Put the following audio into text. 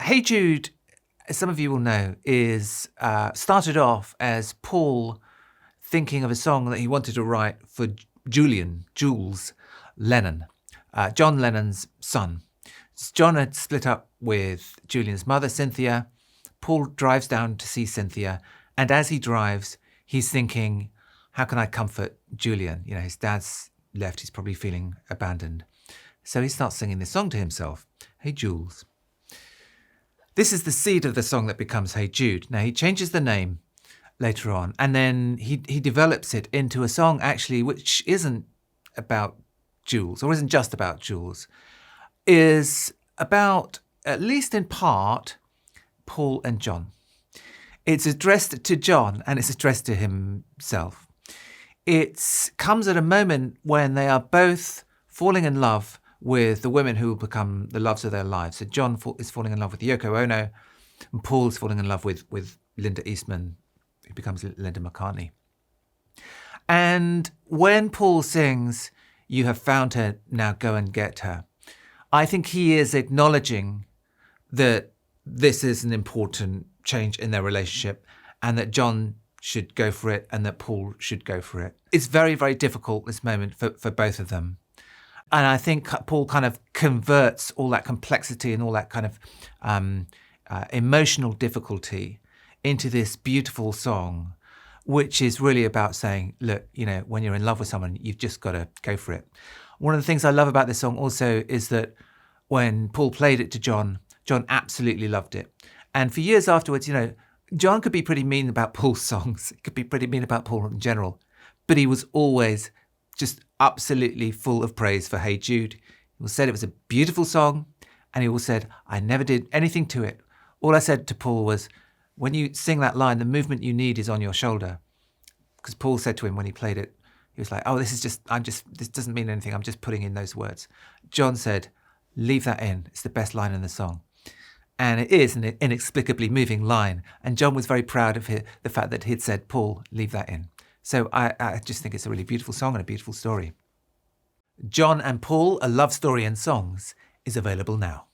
Hey Jude, as some of you will know, is started off as Paul thinking of a song that he wanted to write for Jules Lennon, John Lennon's son. John had split up with Julian's mother, Cynthia. Paul drives down to see Cynthia, and as he drives, he's thinking, how can I comfort Julian? You know, his dad's left, he's probably feeling abandoned. So he starts singing this song to himself, Hey Jules. This is the seed of the song that becomes Hey Jude. Now, he changes the name later on, and then he develops it into a song, actually, which isn't about Jules, or isn't just about Jules, is about, at least in part, Paul and John. It's addressed to John, and it's addressed to himself. It comes at a moment when they are both falling in love with the women who will become the loves of their lives. So John is falling in love with Yoko Ono, and Paul's falling in love with Linda Eastman, who becomes Linda McCartney. And when Paul sings, "You have found her, now go and get her," I think he is acknowledging that this is an important change in their relationship, and that John should go for it, and that Paul should go for it. It's very, very difficult, this moment, for both of them. And I think Paul kind of converts all that complexity and all that kind of emotional difficulty into this beautiful song, which is really about saying, look, you know, when you're in love with someone, you've just got to go for it. One of the things I love about this song also is that when Paul played it to John, John absolutely loved it. And for years afterwards, you know, John could be pretty mean about Paul's songs. He could be pretty mean about Paul in general. But he was always just absolutely full of praise for Hey Jude. He said it was a beautiful song, and he all said, I never did anything to it. All I said to Paul was, when you sing that line, the movement you need is on your shoulder. Because Paul said to him when he played it, he was like, oh, this doesn't mean anything. I'm just putting in those words. John said, leave that in. It's the best line in the song. And it is an inexplicably moving line. And John was very proud of the fact that he'd said, Paul, leave that in. So I just think it's a really beautiful song and a beautiful story. John and Paul, A Love Story in Songs, is available now.